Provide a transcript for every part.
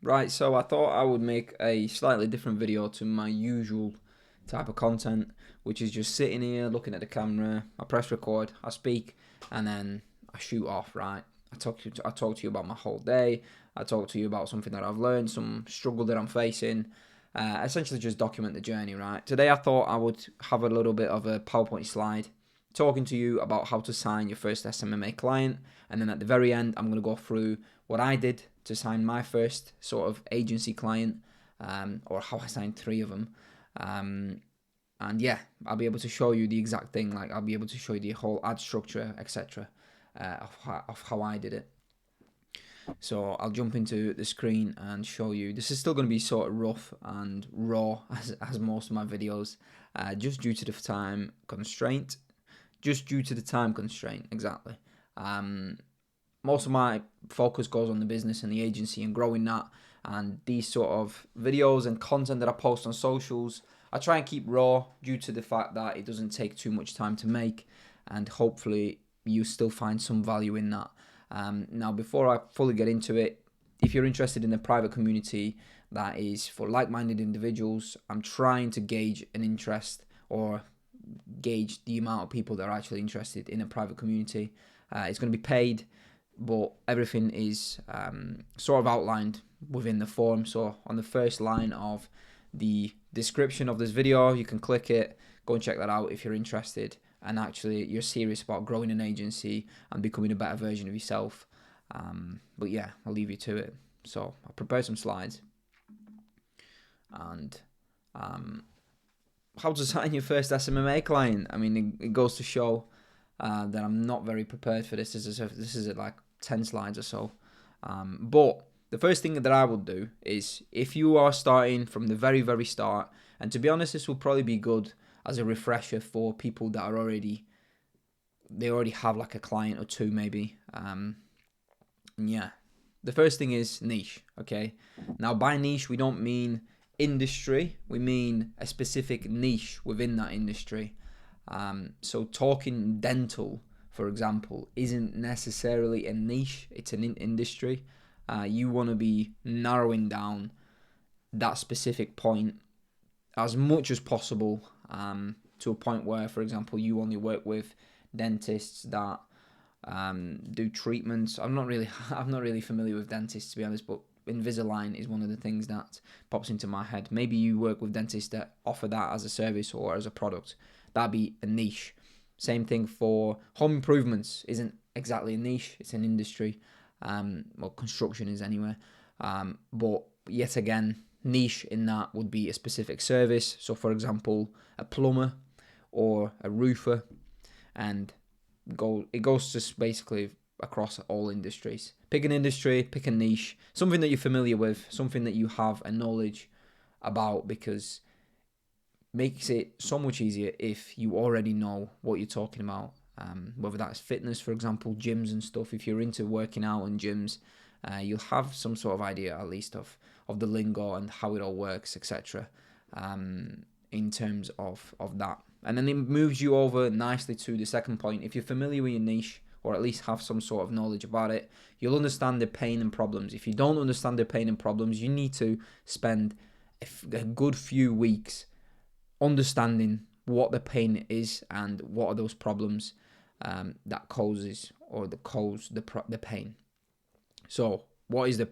Right, so I thought I would make a slightly different video to my usual type of content, which is just sitting here looking at the camera. I press record, I speak, and then I shoot off. Right, I talk to you about my whole day. I talk to you about something that I've learned, some struggle that I'm facing. Essentially, just document the journey. Right. Today, I thought I would have a little bit of a PowerPoint slide talking to you about how to sign your first SMMA client, and then at the very end, I'm going to go through what I did to sign my first sort of agency client, or how I signed 3 of them. And yeah, I'll be able to show you the exact thing. Like, I'll be able to show you the whole ad structure, etc., of how I did it. So I'll jump into the screen and show you. This is still going to be sort of rough and raw as most of my videos, just due to the time constraint. Just due to the time constraint, exactly. Most of my focus goes on the business and the agency and growing that, and these sort of videos and content that I post on socials, I try and keep raw due to the fact that it doesn't take too much time to make, and hopefully you still find some value in that. Now, before I fully get into it, if you're interested in a private community that is for like-minded individuals, I'm trying to gauge an interest, or gauge the amount of people that are actually interested in a private community. It's going to be paid, but everything is sort of outlined within the form. So on the first line of the description of this video, you can click it, go and check that out if you're interested, and actually you're serious about growing an agency and becoming a better version of yourself. But yeah, I'll leave you to it. So I prepared some slides, and how to sign your first SMMA client. I mean, it goes to show that I'm not very prepared for this. This is at like 10 slides or so. But the first thing that I would do is, if you are starting from the very, very start, and to be honest, this will probably be good as a refresher for people that they already have like a client or two maybe. And yeah, the first thing is niche, okay? Now, by niche, we don't mean industry, we mean a specific niche within that industry. So talking dental, for example, isn't necessarily a niche, it's an industry. You want to be narrowing down that specific point as much as possible, to a point where, for example, you only work with dentists that do treatments. I'm not really familiar with dentists, to be honest, but Invisalign is one of the things that pops into my head. Maybe you work with dentists that offer that as a service or as a product. That'd be a niche. Same thing for home improvements. Isn't exactly a niche, it's an industry. Well, construction is anyway. But yet again, niche in that would be a specific service. So for example, a plumber or a roofer, and it goes just basically across all industries. Pick an industry, pick a niche, something that you're familiar with, something that you have a knowledge about, because makes it so much easier if you already know what you're talking about. Whether that's fitness, for example, gyms and stuff. If you're into working out and gyms, you'll have some sort of idea at least of the lingo and how it all works, etc. In terms of that. And then it moves you over nicely to the second point. If you're familiar with your niche, or at least have some sort of knowledge about it, you'll understand the pain and problems. If you don't understand the pain and problems, you need to spend a good few weeks understanding what the pain is and what are those problems that causes or that cause the pain. So what is the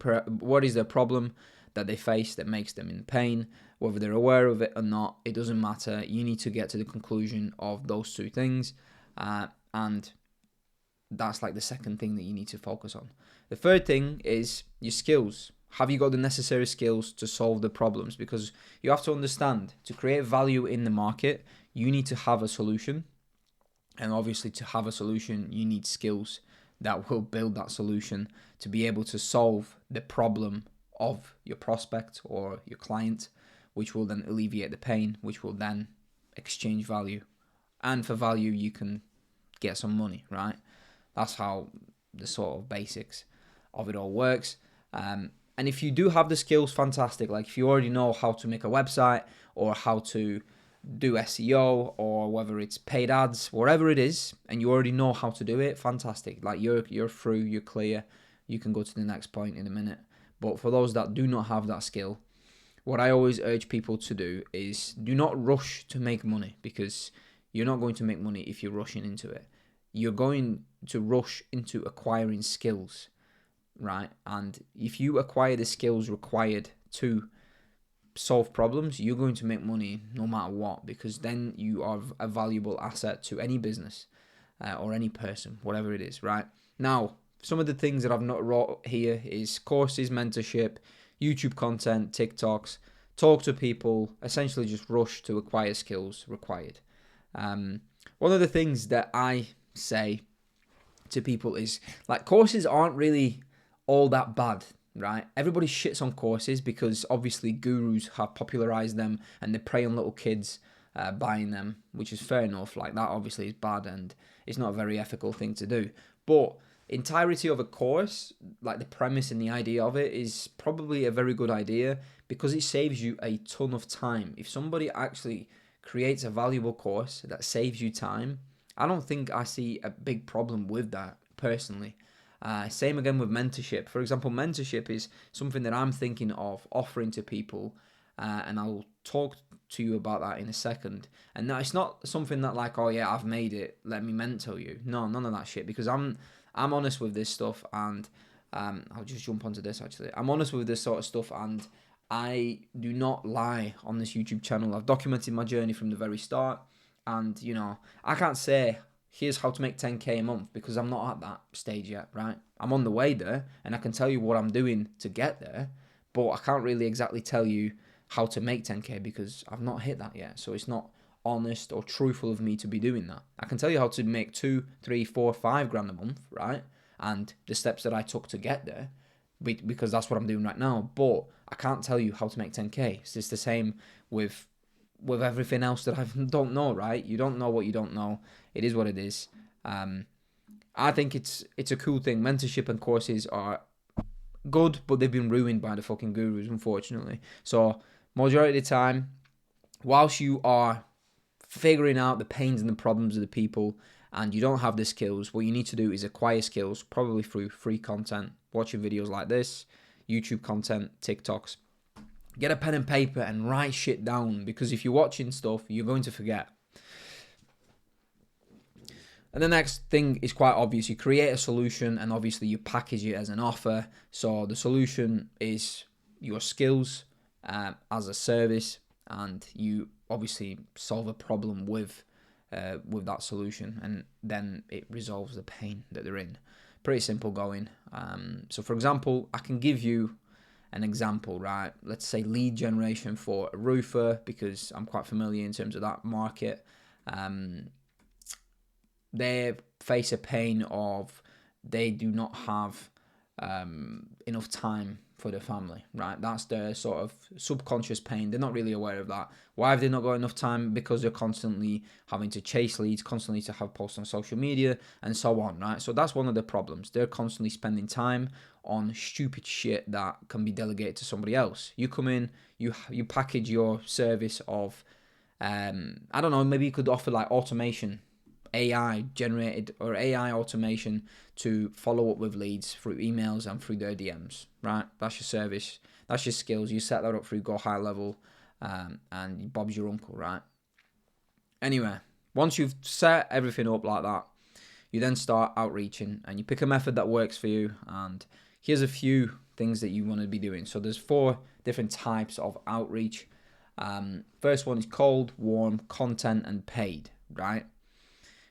problem that they face that makes them in pain? Whether they're aware of it or not, it doesn't matter. You need to get to the conclusion of those two things, and that's like the second thing that you need to focus on. The third thing is your skills. Have you got the necessary skills to solve the problems? Because you have to understand, to create value in the market, you need to have a solution. And obviously, to have a solution, you need skills that will build that solution to be able to solve the problem of your prospect or your client, which will then alleviate the pain, which will then exchange value. And for value, you can get some money, right? That's how the sort of basics of it all works. And if you do have the skills, fantastic. Like if you already know how to make a website or how to do SEO, or whether it's paid ads, whatever it is, and you already know how to do it, fantastic. Like you're through, you're clear. You can go to the next point in a minute. But for those that do not have that skill, what I always urge people to do is do not rush to make money, because you're not going to make money if you're rushing into it. You're going to rush into acquiring skills, right? And if you acquire the skills required to solve problems, you're going to make money no matter what, because then you are a valuable asset to any business or any person, whatever it is, right? Now, some of the things that I've not wrote here is courses, mentorship, YouTube content, TikToks, talk to people, essentially just rush to acquire skills required. One of the things that I say to people is, like, courses aren't really all that bad, right? Everybody shits on courses because obviously gurus have popularized them and they prey on little kids buying them, which is fair enough. Like, that obviously is bad and it's not a very ethical thing to do. But entirety of a course, like the premise and the idea of it, is probably a very good idea because it saves you a ton of time. If somebody actually creates a valuable course that saves you time, I don't think I see a big problem with that personally. Same again with mentorship. For example, mentorship is something that I'm thinking of offering to people, and I'll talk to you about that in a second. And now it's not something that, like, oh yeah, I've made it, let me mentor you. No, none of that shit, because I'm honest with this stuff, and I'll just jump onto this actually. I'm honest with this sort of stuff, and I do not lie on this YouTube channel. I've documented my journey from the very start, and you know, I can't say here's how to make 10k a month because I'm not at that stage yet, right? I'm on the way there, and I can tell you what I'm doing to get there, but I can't really exactly tell you how to make 10k because I've not hit that yet. So it's not honest or truthful of me to be doing that. I can tell you how to make 2, 3, 4, 5 grand a month, right? And the steps that I took to get there, because that's what I'm doing right now. But I can't tell you how to make 10k. It's just the same with everything else that I don't know, right? You don't know what you don't know. It is what it is. I think it's a cool thing. Mentorship and courses are good, but they've been ruined by the fucking gurus, unfortunately. So majority of the time, whilst you are figuring out the pains and the problems of the people and you don't have the skills, what you need to do is acquire skills, probably through free content, watching videos like this, YouTube content, TikToks. Get a pen and paper and write shit down, because if you're watching stuff, you're going to forget. And the next thing is quite obvious. You create a solution and obviously you package it as an offer. So the solution is your skills as a service, and you obviously solve a problem with that solution, and then it resolves the pain that they're in. Pretty simple going. So for example, I can give you an example, right? Let's say lead generation for a roofer, because I'm quite familiar in terms of that market. They face a pain of they do not have enough time for their family, right? That's their sort of subconscious pain. They're not really aware of that. Why have they not got enough time? Because they're constantly having to chase leads, constantly to have posts on social media and so on, right? So that's one of the problems. They're constantly spending time on stupid shit that can be delegated to somebody else. You come in, you package your service of, I don't know, maybe you could offer like automation, AI generated or AI automation to follow up with leads through emails and through their DMs, right? That's your service. That's your skills. You set that up through Go High Level, and Bob's your uncle, right? Anyway, once you've set everything up like that, you then start outreaching and you pick a method that works for you. And here's a few things that you want to be doing. So there's 4 different types of outreach. First one is cold, warm, content, and paid, right?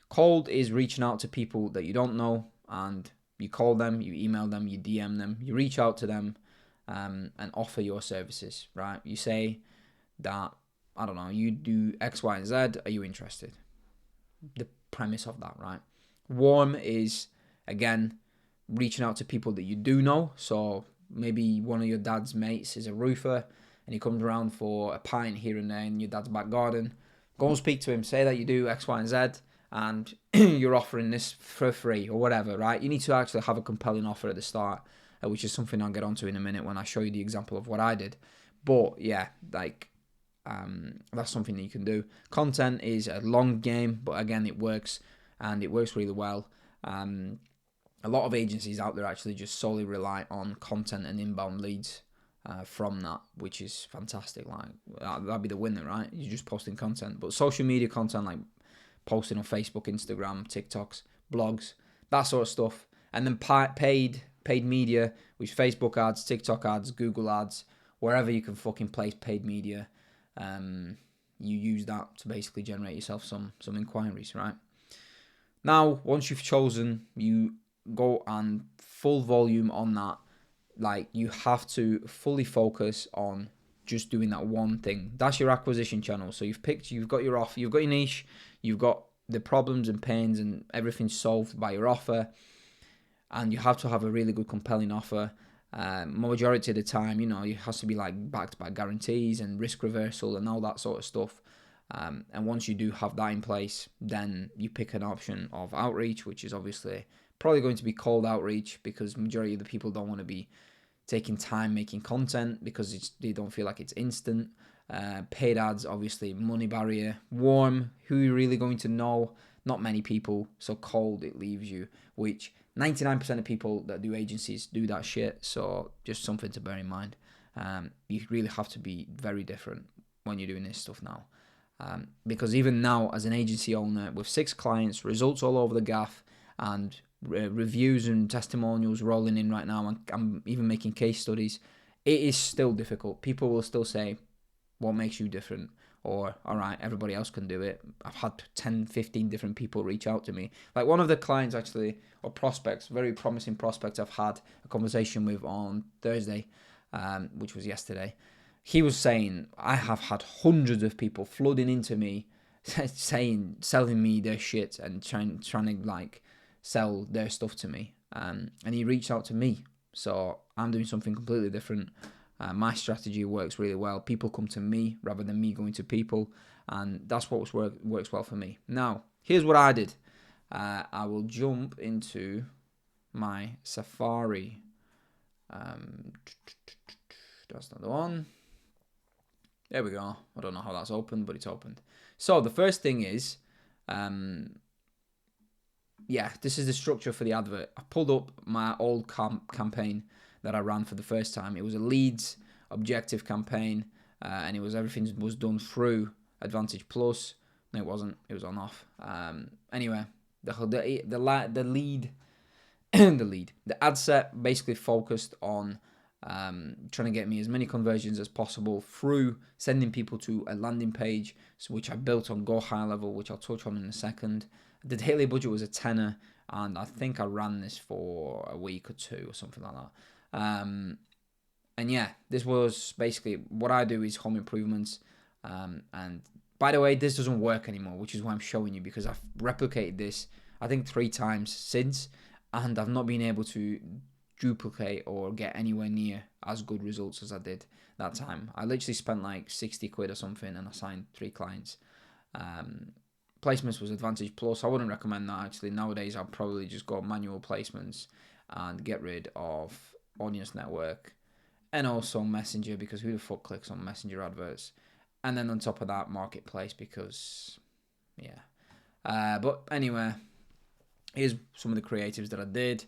Cold is reaching out to people that you don't know, and you call them, you email them, you DM them, you reach out to them, and offer your services, right? You say that, I don't know, you do X, Y, and Z, are you interested? The premise of that, right? Warm is, again, reaching out to people that you do know. So maybe one of your dad's mates is a roofer, and he comes around for a pint here and there in your dad's back garden. Go and speak to him, say that you do X, Y, and Z, and you're offering this for free or whatever, right? You need to actually have a compelling offer at the start, which is something I'll get onto in a minute when I show you the example of what I did. But yeah, like, that's something that you can do. Content is a long game, but again, it works, and it works really well. a lot of agencies out there actually just solely rely on content and inbound leads from that, which is fantastic. Like that'd be the winner, right? You're just posting content, but social media content like posting on Facebook, Instagram, TikToks, blogs, that sort of stuff, and then paid media, which is Facebook ads, TikTok ads, Google ads, wherever you can fucking place paid media. You use that to basically generate yourself some inquiries, right? Now, once you've chosen, you go and full volume on that. Like, you have to fully focus on just doing that one thing. That's your acquisition channel. So you've got your offer, you've got your niche, you've got the problems and pains and everything solved by your offer, and you have to have a really good, compelling offer. Majority of the time, it has to be like backed by guarantees and risk reversal and all that sort of stuff. And once you do have that in place, then you pick an option of outreach, which is obviously probably going to be cold outreach, because majority of the people don't want to be taking time making content because they don't feel like it's instant. Paid ads, obviously, money barrier. Warm, who are you really going to know? Not many people. So cold, it leaves you, which 99% of people that do agencies do that shit. So just something to bear in mind. You really have to be very different when you're doing this stuff now. Because even now, as an agency owner with 6 clients, results all over the gaff, and reviews and testimonials rolling in right now, and I'm even making case studies, it is still difficult. People will still say, what makes you different? Or, all right, everybody else can do it. I've had 10, 15 different people reach out to me. Like one of the clients actually, or prospects, very promising prospects I've had a conversation with on Thursday, which was yesterday. He was saying, I have had hundreds of people flooding into me selling me their shit and trying to like sell their stuff to me. And he reached out to me. So I'm doing something completely different. My strategy works really well. People come to me rather than me going to people. And that's what works well for me. Now, here's what I did. I will jump into my Safari. That's not the one. There we go. I don't know how that's opened, but it's opened. So the first thing is, this is the structure for the advert. I pulled up my old campaign that I ran for the first time. It was a leads objective campaign, and everything was done through Advantage Plus. No, it wasn't. It was on off. Anyway, the lead, the ad set basically focused on trying to get me as many conversions as possible through sending people to a landing page, which I built on Go High Level, which I'll touch on in a second. The daily budget was a tenner, and I think I ran this for a week or two or something like that. And yeah, this was basically what I do is home improvements. And by the way, this doesn't work anymore, which is why I'm showing you, because I've replicated this I think 3 times since, and I've not been able to duplicate or get anywhere near as good results as I did that time. I literally spent like 60 quid or something, and I signed 3 clients. Placements was Advantage Plus. I wouldn't recommend that actually. Nowadays, I'll probably just go manual placements and get rid of Audience Network and also Messenger, because who the fuck clicks on Messenger adverts? And then on top of that, Marketplace, because but anyway, here's some of the creatives that I did.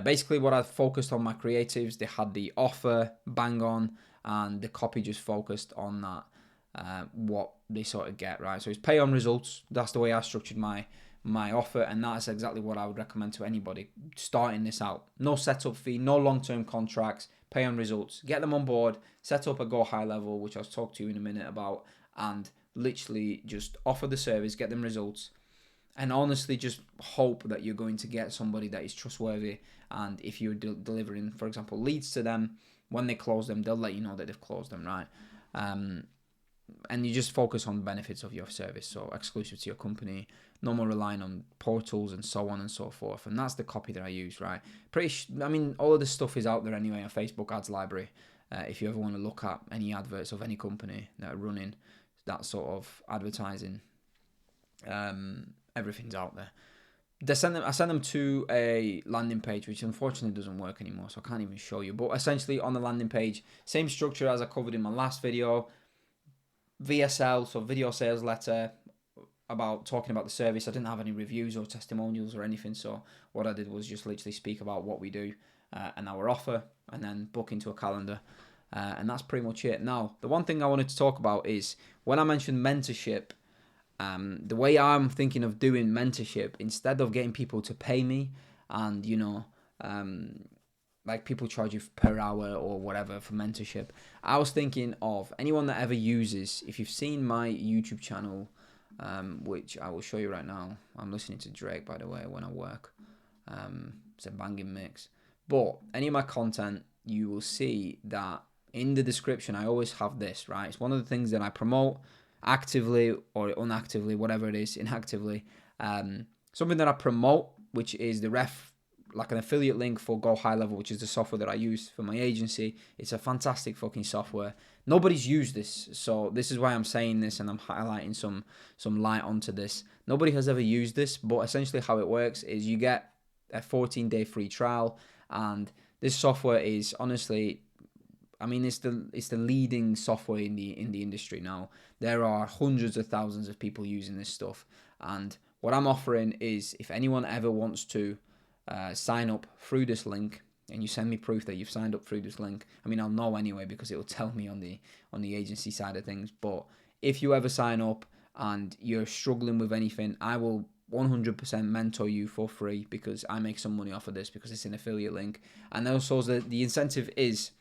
Basically, what I focused on my creatives, they had the offer bang on, and the copy just focused on that, what they sort of get, right? So it's pay on results. That's the way I structured my offer, and that's exactly what I would recommend to anybody starting this out. No setup fee, no long-term contracts, pay on results. Get them on board, set up a Go High Level, which I'll talk to you in a minute about, and literally just offer the service, get them results, and honestly just hope that you're going to get somebody that is trustworthy. And if you're delivering, for example, leads to them, when they close them, they'll let you know that they've closed them, right? And you just focus on benefits of your service, so exclusive to your company, no more relying on portals and so on and so forth. And that's the copy that I use, right? All of this stuff is out there anyway on Facebook Ads Library. If you ever want to look at any adverts of any company that are running that sort of advertising, everything's out there. I sent them to a landing page, which unfortunately doesn't work anymore, so I can't even show you. But essentially on the landing page, same structure as I covered in my last video. VSL, so video sales letter, about talking about the service. I didn't have any reviews or testimonials or anything. So what I did was just literally speak about what we do and our offer, and then book into a calendar. And that's pretty much it. Now, the one thing I wanted to talk about is when I mentioned mentorship, the way I'm thinking of doing mentorship, instead of getting people to pay me and, like people charge you per hour or whatever for mentorship, I was thinking of anyone that ever uses, if you've seen my YouTube channel, which I will show you right now. I'm listening to Drake, by the way, when I work. It's a banging mix. But any of my content, you will see that in the description, I always have this, right? It's one of the things that I promote actively or unactively, whatever it is, inactively. Something that I promote, which is like an affiliate link for Go High Level, which is the software that I use for my agency. It's a fantastic fucking software. Nobody's used this, so this is why I'm saying this, and I'm highlighting some light onto this. Nobody has ever used this, but essentially how it works is you get a 14-day free trial, and this software is honestly, I mean, it's the leading software in the industry now. There are hundreds of thousands of people using this stuff, and what I'm offering is, if anyone ever wants to sign up through this link, and you send me proof that you've signed up through this link, I mean, I'll know anyway because it will tell me on the agency side of things. But if you ever sign up and you're struggling with anything, I will 100% mentor you for free, because I make some money off of this because it's an affiliate link. And also the incentive is,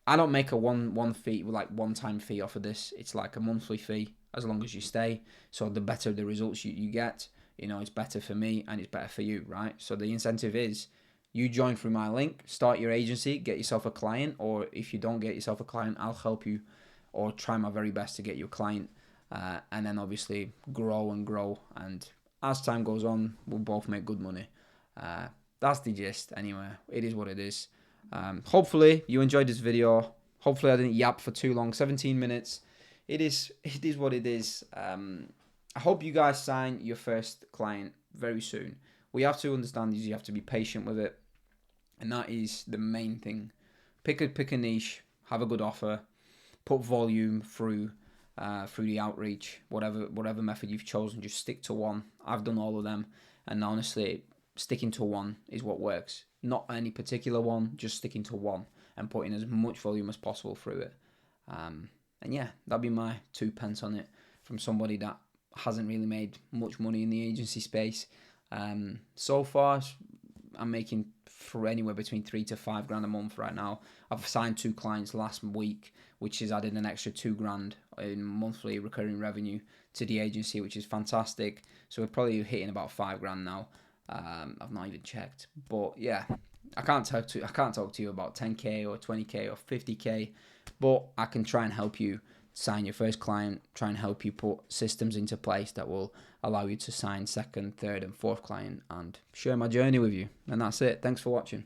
I don't make a one fee, like one-time fee off of this. It's like a monthly fee as long as you stay. So the better the results you get, it's better for me and it's better for you, right? So the incentive is, you join through my link, start your agency, get yourself a client, or if you don't get yourself a client, I'll help you or try my very best to get you a client, and then obviously grow and grow. And as time goes on, we'll both make good money. That's the gist anyway. It is what it is. Hopefully you enjoyed this video. Hopefully I didn't yap for too long. 17 minutes. It is what it is. I hope you guys sign your first client very soon. We have to understand is you have to be patient with it, and that is the main thing. Pick a niche, have a good offer, put volume through the outreach, whatever method you've chosen. Just stick to one. I've done all of them, and honestly, sticking to one is what works. Not any particular one, just sticking to one and putting as much volume as possible through it. And yeah, that'd be my 2 pence on it from somebody that hasn't really made much money in the agency space. So far, I'm making for anywhere between $3,000 to $5,000 a month right now. I've signed 2 clients last week, which is adding an extra $2,000 in monthly recurring revenue to the agency, which is fantastic. So we're probably hitting about $5,000 now. I've not even checked, but yeah, I can't talk to you about 10k or 20k or 50k, but I can try and help you sign your first client, try and help you put systems into place that will allow you to sign second, third and fourth client, and share my journey with you. And that's it. Thanks for watching.